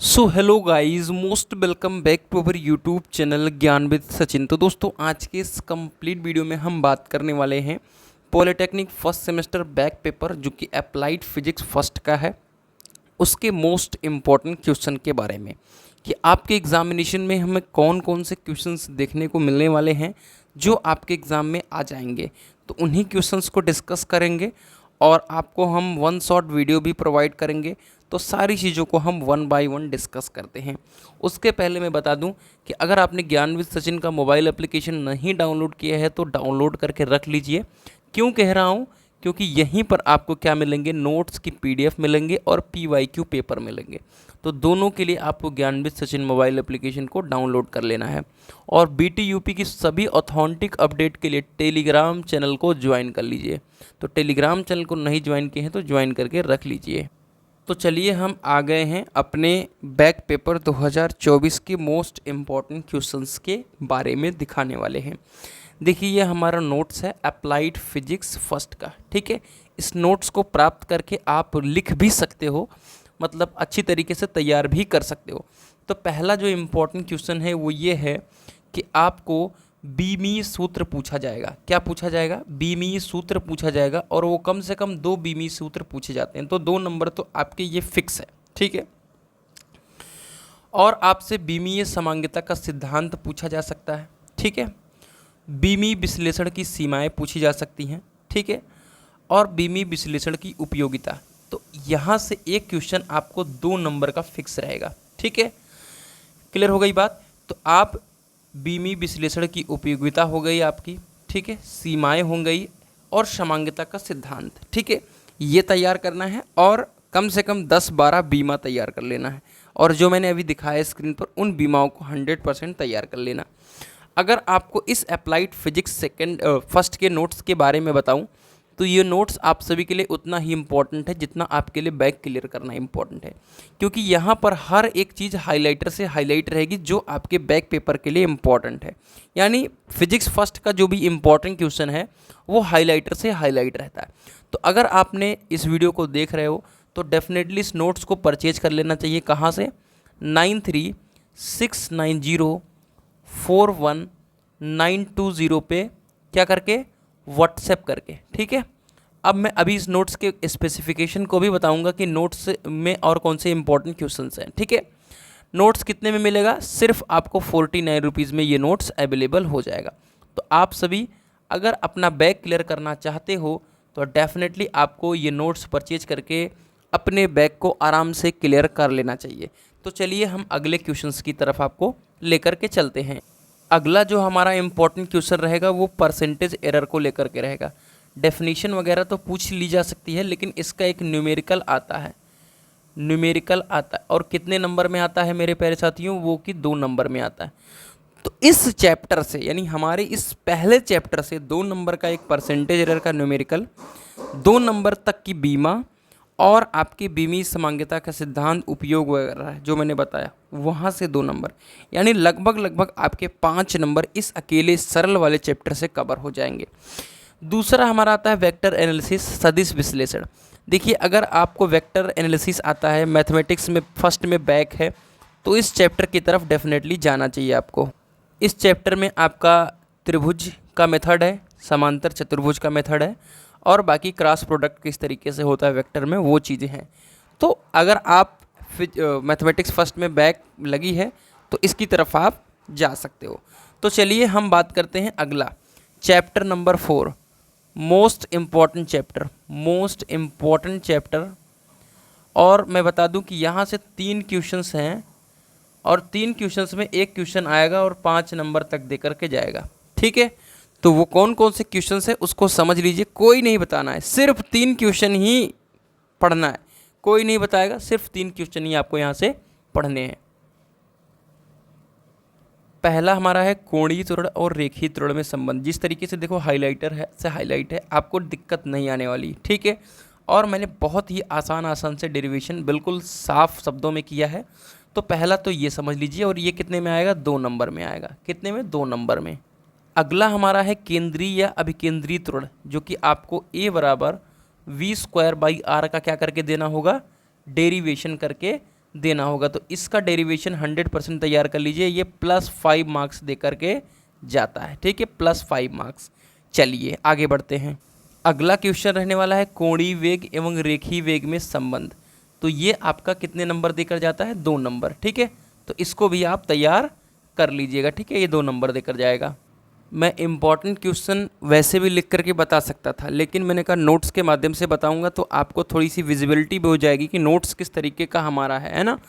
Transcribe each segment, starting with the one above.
So hello guys, most welcome back to our YouTube channel Gyan with Sachin. तो दोस्तों, आज के इस कंप्लीट वीडियो में हम बात करने वाले हैं polytechnic first semester back paper जो कि अप्लाइड फिजिक्स फर्स्ट का है, उसके मोस्ट इम्पॉर्टेंट क्वेश्चन के बारे में कि आपके एग्जामिनेशन में हमें कौन कौन से क्वेश्चंस देखने को मिलने वाले हैं जो आपके एग्ज़ाम में आ जाएंगे। तो उन्हीं क्वेश्चंस को डिस्कस करेंगे और आपको हम वन शॉट वीडियो भी प्रोवाइड करेंगे। तो सारी चीज़ों को हम वन बाय वन डिस्कस करते हैं। उसके पहले मैं बता दूं कि अगर आपने ज्ञान विद सचिन का मोबाइल एप्लीकेशन नहीं डाउनलोड किया है तो डाउनलोड करके रख लीजिए। क्यों कह रहा हूं? क्योंकि यहीं पर आपको क्या मिलेंगे, नोट्स की पीडीएफ मिलेंगे और पीवाईक्यू पेपर मिलेंगे। तो दोनों के लिए आपको ज्ञान विद सचिन मोबाइल एप्लीकेशन को डाउनलोड कर लेना है और बीटी यूपी की सभी ऑथेंटिक अपडेट के लिए टेलीग्राम चैनल को ज्वाइन कर लीजिए। तो टेलीग्राम चैनल को नहीं ज्वाइन किए हैं तो ज्वाइन करके रख लीजिए। तो चलिए हम आ गए हैं अपने बैक पेपर 2024 के मोस्ट इम्पॉर्टेंट क्वेश्चंस के बारे में दिखाने वाले हैं। देखिए, ये हमारा नोट्स है अप्लाइड फिजिक्स फर्स्ट का, ठीक है। इस नोट्स को प्राप्त करके आप लिख भी सकते हो, मतलब अच्छी तरीके से तैयार भी कर सकते हो। तो पहला जो इम्पोर्टेंट क्वेश्चन है वो ये है कि आपको बीमीय सूत्र पूछा जाएगा। क्या पूछा जाएगा? बीमीय सूत्र पूछा जाएगा और वो कम से कम 2 बीमीय सूत्र पूछे जाते हैं। तो 2 नंबर तो आपके ये फिक्स है, ठीक है। और आपसे बीमीय समांगिता का सिद्धांत पूछा जा सकता है, ठीक है। बीमीय विश्लेषण की सीमाएं पूछी जा सकती हैं, ठीक है। और बीमीय विश्लेषण की उपयोगिता। तो यहाँ से एक क्वेश्चन आपको 2 नंबर का फिक्स रहेगा, ठीक है। क्लियर हो गई बात? तो आप बीमीय विश्लेषण की उपयोगिता हो गई आपकी, ठीक है, सीमाएं हो गई और समांगिता का सिद्धांत, ठीक है। ये तैयार करना है और कम से कम 10-12 बीमा तैयार कर लेना है और जो मैंने अभी दिखाया स्क्रीन पर उन बीमाओं को 100% तैयार कर लेना। अगर आपको इस अप्लाइड फिजिक्स फर्स्ट के नोट्स के बारे में बताऊं तो ये नोट्स आप सभी के लिए उतना ही इम्पॉर्टेंट है जितना आपके लिए बैक क्लियर करना इम्पॉर्टेंट है, क्योंकि यहाँ पर हर एक चीज़ हाइलाइटर से हाईलाइट रहेगी जो आपके बैक पेपर के लिए इम्पॉर्टेंट है। यानी फिजिक्स फर्स्ट का जो भी इम्पॉर्टेंट क्वेश्चन है वो हाईलाइटर से हाईलाइट रहता है। तो अगर आपने इस वीडियो को देख रहे हो तो डेफिनेटली इस नोट्स को परचेज कर लेना चाहिए। कहाँ से? 9369041920 पे क्या करके, व्हाट्सएप करके, ठीक है। अब मैं अभी इस नोट्स के स्पेसिफिकेशन को भी बताऊंगा कि नोट्स में और कौन से इंपॉर्टेंट क्वेश्चंस हैं, ठीक है। नोट्स कितने में मिलेगा? सिर्फ आपको 49 रुपीज़ में ये नोट्स अवेलेबल हो जाएगा। तो आप सभी अगर अपना बैक क्लियर करना चाहते हो तो डेफिनेटली आपको ये नोट्स परचेज करके अपने बैक को आराम से क्लियर कर लेना चाहिए। तो चलिए हम अगले क्वेश्चंस की तरफ आपको लेकर के चलते हैं। अगला जो हमारा इम्पोर्टेंट क्वेश्चन रहेगा वो परसेंटेज एरर को लेकर के रहेगा। डेफिनेशन वगैरह तो पूछ ली जा सकती है लेकिन इसका एक न्यूमेरिकल आता है, न्यूमेरिकल आता है और कितने नंबर में आता है मेरे प्यारे साथियों? वो कि 2 नंबर में आता है। तो इस चैप्टर से, यानी हमारे इस पहले चैप्टर से 2 नंबर का एक परसेंटेज एरर का न्यूमेरिकल, 2 नंबर तक की बीमा और आपकी बीमीय समांगिता का सिद्धांत उपयोग वगैरह जो मैंने बताया वहाँ से 2 नंबर, यानी लगभग आपके 5 नंबर इस अकेले सरल वाले चैप्टर से कवर हो जाएंगे। दूसरा हमारा आता है वेक्टर एनालिसिस, सदिश विश्लेषण। देखिए, अगर आपको वेक्टर एनालिसिस आता है, मैथमेटिक्स में फर्स्ट में बैक है, तो इस चैप्टर की तरफ डेफिनेटली जाना चाहिए आपको। इस चैप्टर में आपका त्रिभुज का मेथड है, समांतर चतुर्भुज का मेथड है और बाकी क्रॉस प्रोडक्ट किस तरीके से होता है वेक्टर में, वो चीज़ें हैं। तो अगर आप मैथमेटिक्स फर्स्ट में बैक लगी है तो इसकी तरफ आप जा सकते हो। तो चलिए हम बात करते हैं अगला chapter number 4, most important chapter. और मैं बता दूं कि यहाँ से 3 क्वेश्चंस हैं और 3 क्वेश्चंस में एक क्वेश्चन आएगा और 5 नंबर तक दे करके जाएगा, ठीक है। तो वो कौन कौन से क्वेश्चंस हैं उसको समझ लीजिए, कोई नहीं बताना है, सिर्फ 3 क्वेश्चन ही पढ़ना है, कोई नहीं बताएगा, सिर्फ 3 क्वेश्चन ही आपको यहाँ से पढ़ने हैं। पहला हमारा है कोणीय त्वरण और रेखीय त्वरण में संबंध। जिस तरीके से देखो हाइलाइटर है से हाईलाइट है, आपको दिक्कत नहीं आने वाली, ठीक है। और मैंने बहुत ही आसान से डेरिवेशन बिल्कुल साफ शब्दों में किया है। तो पहला तो ये समझ लीजिए और ये कितने में आएगा? 2 नंबर में आएगा। कितने में? 2 नंबर में। अगला हमारा है केंद्रीय या अभिकेंद्रीय त्वरण, जो कि आपको a बराबर v² बाई r का क्या करके देना होगा? डेरिवेशन करके देना होगा। तो इसका डेरिवेशन 100% तैयार कर लीजिए, ये +5 मार्क्स दे करके जाता है, ठीक है, +5 मार्क्स। चलिए आगे बढ़ते हैं। अगला क्वेश्चन रहने वाला है कोणीय वेग एवं रेखीय वेग में संबंध। तो ये आपका कितने नंबर देकर जाता है? 2 नंबर, ठीक है। तो इसको भी आप तैयार कर लीजिएगा, ठीक है, ये 2 नंबर देकर जाएगा। मैं इम्पॉर्टेंट क्वेश्चन वैसे भी लिख करके बता सकता था, लेकिन मैंने कहा नोट्स के माध्यम से बताऊंगा तो आपको थोड़ी सी विजिबिलिटी भी हो जाएगी कि नोट्स किस तरीके का हमारा है ना।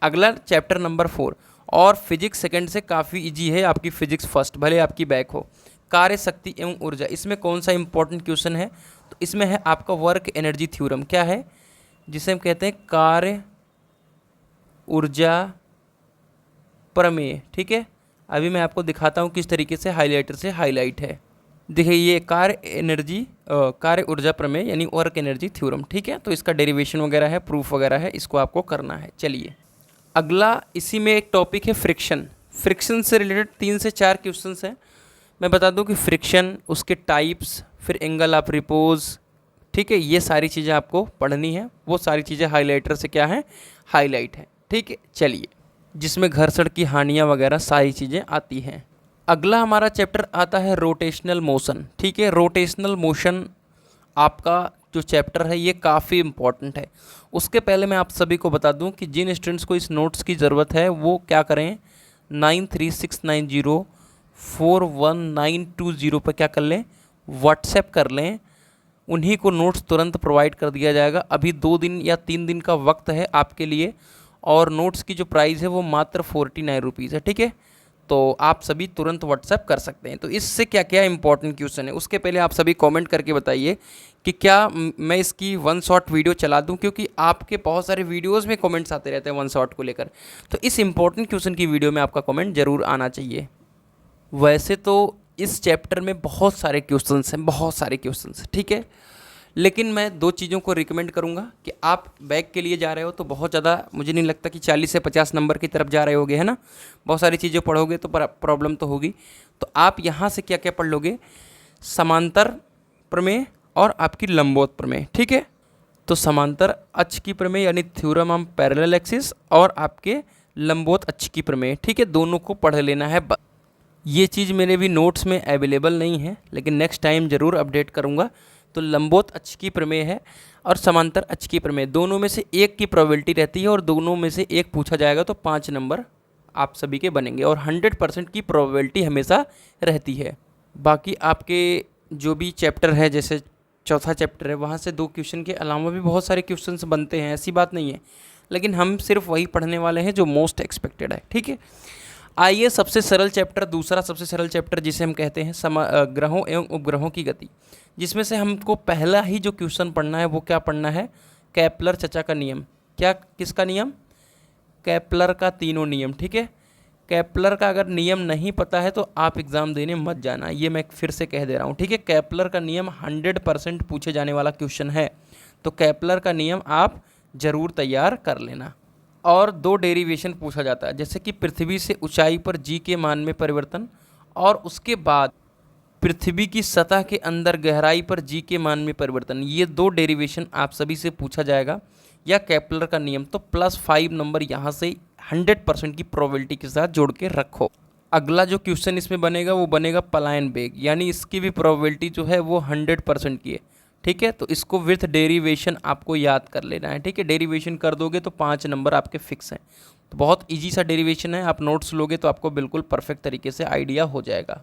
अगला चैप्टर नंबर 4, और फिजिक्स सेकंड से काफ़ी इजी है, आपकी फिजिक्स फर्स्ट भले आपकी बैक हो। कार्य शक्ति एवं ऊर्जा, इसमें कौन सा इंपॉर्टेंट क्वेश्चन है? तो इसमें है आपका वर्क एनर्जी थ्योरम। क्या है? जिसे हम कहते हैं कार्य ऊर्जा प्रमेय, ठीक है। अभी मैं आपको दिखाता हूँ किस तरीके से हाइलाइटर से हाईलाइट है। देखिए ये कार्य ऊर्जा प्रमेय यानी वर्क एनर्जी थ्योरम, ठीक है। तो इसका डेरिवेशन वगैरह है, प्रूफ वगैरह है, इसको आपको करना है। चलिए अगला इसी में एक टॉपिक है फ्रिक्शन। फ्रिक्शन से रिलेटेड 3 से 4 क्वेश्चंस हैं। मैं बता दूं कि फ्रिक्शन, उसके टाइप्स, फिर एंगल ऑफ रिपोज, ठीक है, ये सारी चीज़ें आपको पढ़नी है। वो सारी चीज़ें हाइलाइटर से क्या है? हाईलाइट है, ठीक है। चलिए, जिसमें घर्षण की हानियाँ वगैरह सारी चीज़ें आती हैं। अगला हमारा चैप्टर आता है रोटेशनल मोशन, ठीक है। रोटेशनल मोशन आपका जो चैप्टर है ये काफ़ी इम्पॉर्टेंट है। उसके पहले मैं आप सभी को बता दूं कि जिन स्टूडेंट्स को इस नोट्स की ज़रूरत है वो क्या करें, 9369041920 पर क्या कर लें, व्हाट्सएप कर लें। उन्हीं को नोट्स तुरंत प्रोवाइड कर दिया जाएगा। अभी 2 दिन या 3 दिन का वक्त है आपके लिए, और नोट्स की जो प्राइस है वो मात्र 49 रुपीज़ है, ठीक है। तो आप सभी तुरंत व्हाट्सएप कर सकते हैं। तो इससे क्या क्या इंपॉर्टेंट क्वेश्चन है उसके पहले आप सभी कमेंट करके बताइए कि क्या मैं इसकी 1 शॉट वीडियो चला दूं, क्योंकि आपके बहुत सारे वीडियोस में कमेंट्स आते रहते हैं 1 शॉट को लेकर। तो इस इंपॉर्टेंट क्वेश्चन की वीडियो में आपका कमेंट जरूर आना चाहिए। वैसे तो इस चैप्टर में बहुत सारे क्वेश्चंस हैं, बहुत सारे क्वेश्चंस, ठीक है। लेकिन मैं 2 चीज़ों को रिकमेंड करूंगा कि आप बैक के लिए जा रहे हो तो बहुत ज़्यादा मुझे नहीं लगता कि 40 से 50 नंबर की तरफ जा रहे होगे, है ना। बहुत सारी चीज़ें पढ़ोगे तो प्रॉब्लम तो होगी। तो आप यहाँ से क्या क्या पढ़ लोगे, समांतर प्रमेय और आपकी लंबवत प्रमेय, ठीक है। तो समांतर अक्ष की प्रमेय यानी थ्योरम ऑफ पैरेलल एक्सिस, और आपके लंबवत अक्ष की प्रमेय, ठीक है, दोनों को पढ़ लेना है। ये चीज़ मेरे भी नोट्स में अवेलेबल नहीं है, लेकिन नेक्स्ट टाइम ज़रूर अपडेट करूँगा। तो लंबवत अक्ष की प्रमेय है और समांतर अक्ष की प्रमेय, दोनों में से एक की प्रोबेबिलिटी रहती है, और दोनों में से एक पूछा जाएगा तो 5 नंबर आप सभी के बनेंगे, और 100% की प्रोबेबिलिटी हमेशा रहती है। बाकी आपके जो भी चैप्टर है, जैसे चौथा चैप्टर है, वहाँ से 2 क्वेश्चन के अलावा भी बहुत सारे क्वेश्चंस बनते हैं, ऐसी बात नहीं है। लेकिन हम सिर्फ वही पढ़ने वाले हैं जो मोस्ट एक्सपेक्टेड है, ठीक है। आइए सबसे सरल चैप्टर, दूसरा सबसे सरल चैप्टर जिसे हम कहते हैं ग्रहों एवं उपग्रहों की गति, जिसमें से हमको पहला ही जो क्वेश्चन पढ़ना है वो क्या पढ़ना है, केपलर चचा का नियम। क्या, किसका नियम? केपलर का तीनों नियम, ठीक है। केपलर का अगर नियम नहीं पता है तो आप एग्ज़ाम देने मत जाना, ये मैं फिर से कह दे रहा हूँ, ठीक है। केपलर का नियम 100% पूछे जाने वाला क्वेश्चन है, तो केपलर का नियम आप ज़रूर तैयार कर लेना। और 2 डेरिवेशन पूछा जाता है, जैसे कि पृथ्वी से ऊंचाई पर जी के मान में परिवर्तन, और उसके बाद पृथ्वी की सतह के अंदर गहराई पर जी के मान में परिवर्तन। ये 2 डेरिवेशन आप सभी से पूछा जाएगा, या केपलर का नियम। तो +5 नंबर यहाँ से 100% की प्रोबेबिलिटी के साथ जोड़ के रखो। अगला जो क्वेश्चन इसमें बनेगा वो बनेगा पलायन वेग, यानी इसकी भी प्रोबेबिलिटी जो है वो 100% की है, ठीक है। तो इसको विथ डेरिवेशन आपको याद कर लेना है, ठीक है। डेरिवेशन कर दोगे तो 5 नंबर आपके फिक्स हैं। तो बहुत इजी सा डेरिवेशन है, आप नोट्स लोगे तो आपको बिल्कुल परफेक्ट तरीके से आइडिया हो जाएगा।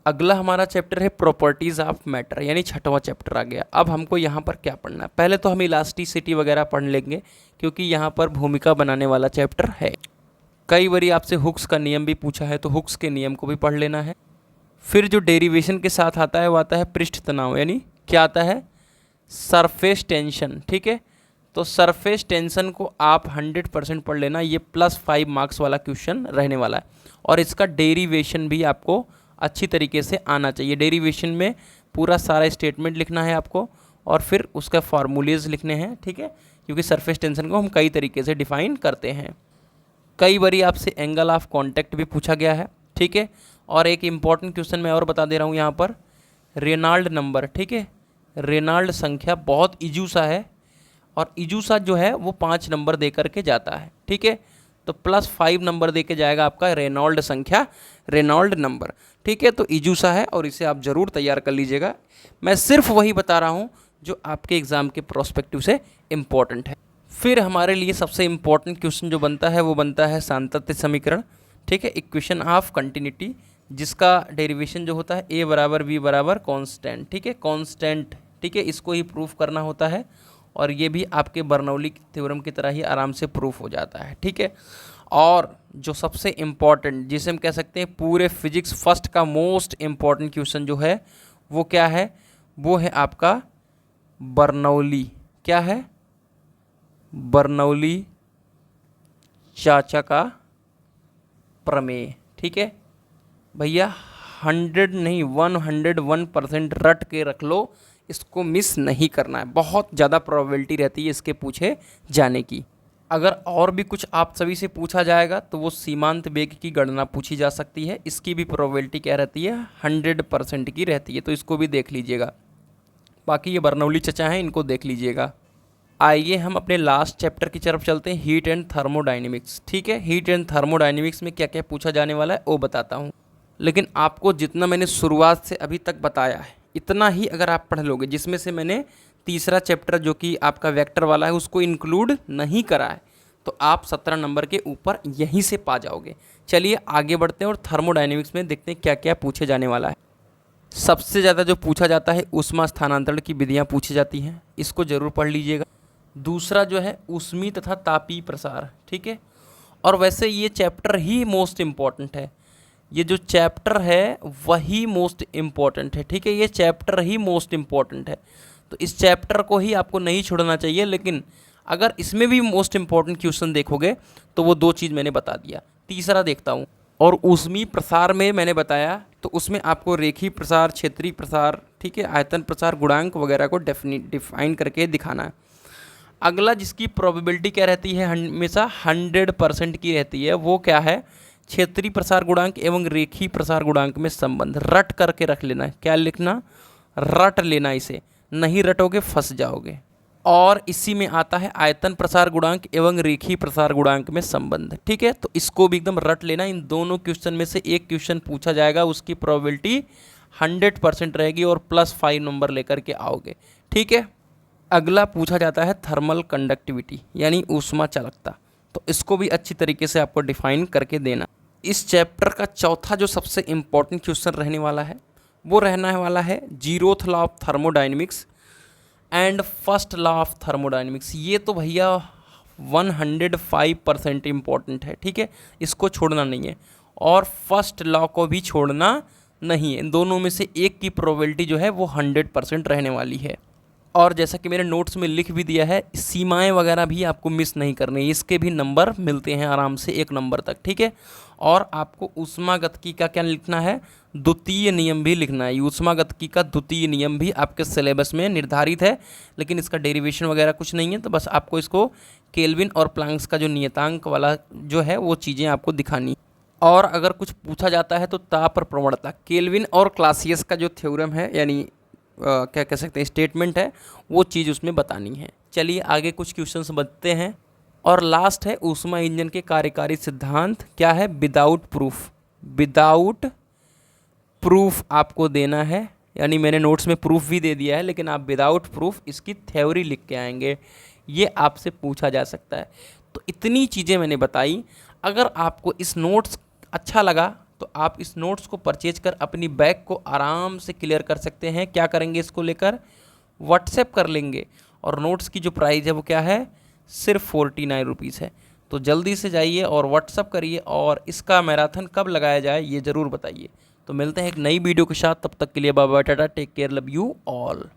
अगला हमारा चैप्टर है प्रॉपर्टीज़ ऑफ मैटर, यानी 6वां चैप्टर आ गया। अब हमको यहाँ पर क्या पढ़ना है, पहले तो हम इलास्टिसिटी वगैरह पढ़ लेंगे, क्योंकि यहाँ पर भूमिका बनाने वाला चैप्टर है। कई बारी आपसे हुक्स का नियम भी पूछा है, तो हुक्स के नियम को भी पढ़ लेना है। फिर जो डेरिवेशन के साथ आता है वो आता है पृष्ठ तनाव, यानी क्या आता है, सरफेस टेंशन, ठीक है। तो सरफेस टेंशन को आप 100% पढ़ लेना, ये +5 मार्क्स वाला क्वेश्चन रहने वाला है, और इसका डेरिवेशन भी आपको अच्छी तरीके से आना चाहिए। डेरिवेशन में पूरा सारा स्टेटमेंट लिखना है आपको, और फिर उसका फार्मूलेज लिखने हैं, ठीक है, क्योंकि सरफेस टेंशन को हम कई तरीके से डिफाइन करते हैं। कई बारी आपसे एंगल ऑफ कांटेक्ट भी पूछा गया है, ठीक है। और एक इम्पॉर्टेंट क्वेश्चन मैं और बता दे रहा हूँ यहाँ पर, रेनॉल्ड नंबर, ठीक है, रेनॉल्ड संख्या, बहुत इजू सा है और इजूसा जो है वो 5 नंबर दे करके जाता है, ठीक है। तो +5 नंबर दे के जाएगा आपका रेनॉल्ड संख्या, रेनॉल्ड नंबर, ठीक है। तो इजूसा है और इसे आप ज़रूर तैयार कर लीजिएगा। मैं सिर्फ वही बता रहा हूँ जो आपके एग्ज़ाम के प्रोस्पेक्टिव से इम्पॉर्टेंट है। फिर हमारे लिए सबसे इम्पॉर्टेंट क्वेश्चन जो बनता है वो बनता है सातत्य समीकरण, ठीक है, इक्वेशन ऑफ कंटिन्यूटी, जिसका डेरिवेशन जो होता है a बराबर b बराबर कॉन्स्टेंट, ठीक है, कॉन्स्टेंट, ठीक है, इसको ही प्रूफ करना होता है और ये भी आपके बर्नौली थ्योरम की तरह ही आराम से प्रूफ हो जाता है, ठीक है। और जो सबसे इम्पॉर्टेंट, जिसे हम कह सकते हैं पूरे फिजिक्स फर्स्ट का मोस्ट इम्पॉर्टेंट क्वेश्चन जो है वो क्या है, वो है आपका बर्नौली, क्या है, बर्नौली चाचा का प्रमेय, ठीक है भैया। 100 नहीं 101% रट के रख लो, इसको मिस नहीं करना है, बहुत ज़्यादा प्रोबेबिलिटी रहती है इसके पूछे जाने की। अगर और भी कुछ आप सभी से पूछा जाएगा तो वो सीमांत वेग की गणना पूछी जा सकती है, इसकी भी प्रोबेबिलिटी क्या रहती है, 100% की रहती है, तो इसको भी देख लीजिएगा। बाकी ये बर्नौली चचा हैं, इनको देख लीजिएगा। आइए हम अपने लास्ट चैप्टर की तरफ चलते हैं, हीट एंड थर्मोडाइनमिक्स, ठीक है। हीट एंड थर्मोडाइनमिक्स में क्या क्या पूछा जाने वाला है वो बताता हूँ, लेकिन आपको जितना मैंने शुरुआत से अभी तक बताया है इतना ही अगर आप पढ़ लोगे, जिसमें से मैंने तीसरा चैप्टर जो कि आपका वेक्टर वाला है उसको इंक्लूड नहीं करा है, तो आप 17 नंबर के ऊपर यहीं से पा जाओगे। चलिए आगे बढ़ते हैं और थर्मोडाइनमिक्स में देखते हैं क्या क्या पूछे जाने वाला है। सबसे ज़्यादा जो पूछा जाता है ऊष्मा स्थानांतरण की विधियाँ पूछी जाती हैं, इसको ज़रूर पढ़ लीजिएगा। दूसरा जो है ऊष्मीय तथा तापीय प्रसार, ठीक है। और वैसे ये चैप्टर ही मोस्ट इम्पॉर्टेंट है, ये जो चैप्टर है वही मोस्ट इम्पॉर्टेंट है, ठीक है, ये चैप्टर ही मोस्ट इम्पॉर्टेंट है। तो इस चैप्टर को ही आपको नहीं छोड़ना चाहिए, लेकिन अगर इसमें भी मोस्ट इम्पॉर्टेंट क्वेश्चन देखोगे तो वो 2 चीज़ मैंने बता दिया। तीसरा देखता हूँ, और ऊष्मीय प्रसार में मैंने बताया तो उसमें आपको रेखीय प्रसार, क्षेत्रीय प्रसार, ठीक है, आयतन प्रसार, गुणांक वगैरह को डिफाइन करके दिखाना है। अगला जिसकी प्रोबेबिलिटी क्या रहती है, हमेशा 100% की रहती है, वो क्या है, क्षेत्रीय प्रसार गुणांक एवं रेखीय प्रसार गुणांक में संबंध। रट करके रख लेना है, क्या लिखना, रट लेना, इसे नहीं रटोगे फंस जाओगे। और इसी में आता है आयतन प्रसार गुणांक एवं रेखीय प्रसार गुणांक में संबंध, ठीक है। तो इसको भी एकदम रट लेना, इन दोनों क्वेश्चन में से एक क्वेश्चन पूछा जाएगा, उसकी प्रोबेबिलिटी 100% रहेगी और +5 नंबर लेकर के आओगे, ठीक है। अगला पूछा जाता है थर्मल कंडक्टिविटी यानी ऊष्मा चालकता, तो इसको भी अच्छी तरीके से आपको डिफाइन करके देना। इस चैप्टर का चौथा जो सबसे इम्पॉर्टेंट क्वेश्चन रहने वाला है वो रहने वाला है 0th law of thermodynamics and first law of thermodynamics. ये तो भैया 105% इम्पॉर्टेंट है, ठीक है, इसको छोड़ना नहीं है, और फर्स्ट लॉ को भी छोड़ना नहीं है। इन दोनों में से एक की प्रोबेबिलिटी जो है वो 100% रहने वाली है। और जैसा कि मेरे नोट्स में लिख भी दिया है, सीमाएं वगैरह भी आपको मिस नहीं करनी, इसके भी नंबर मिलते हैं आराम से 1 नंबर तक, ठीक है। और आपको ऊष्मागतिकी का क्या लिखना है, द्वितीय नियम भी लिखना है। ऊष्मागतिकी का द्वितीय नियम भी आपके सिलेबस में निर्धारित है, लेकिन इसका डेरिवेशन वगैरह कुछ नहीं है, तो बस आपको इसको केल्विन और प्लैंक्स का जो नियतांक वाला जो है वो चीज़ें आपको दिखानी। और अगर कुछ पूछा जाता है तो ताप प्रवणता, केल्विन और क्लासियस का जो थ्योरम है यानी क्या कह सकते हैं स्टेटमेंट है, वो चीज़ उसमें बतानी है। चलिए आगे कुछ क्वेश्चंस बनते हैं। और लास्ट है ऊष्मा इंजन के कार्यकारी सिद्धांत, क्या है, विदाउट प्रूफ। विदाउट प्रूफ आपको देना है, यानी मैंने नोट्स में प्रूफ भी दे दिया है, लेकिन आप विदाउट प्रूफ इसकी थ्योरी लिख के आएंगे, ये आपसे पूछा जा सकता है। तो इतनी चीज़ें मैंने बताई। अगर आपको इस नोट्स अच्छा लगा तो आप इस नोट्स को परचेज कर अपनी बैग को आराम से क्लियर कर सकते हैं। क्या करेंगे, इसको लेकर व्हाट्सएप कर लेंगे, और नोट्स की जो प्राइस है वो क्या है, सिर्फ 49 रुपीज़ है। तो जल्दी से जाइए और व्हाट्सएप करिए, और इसका मैराथन कब लगाया जाए ये ज़रूर बताइए। तो मिलते हैं एक नई वीडियो के साथ, तब तक के लिए bye bye, tata, take care, love you all.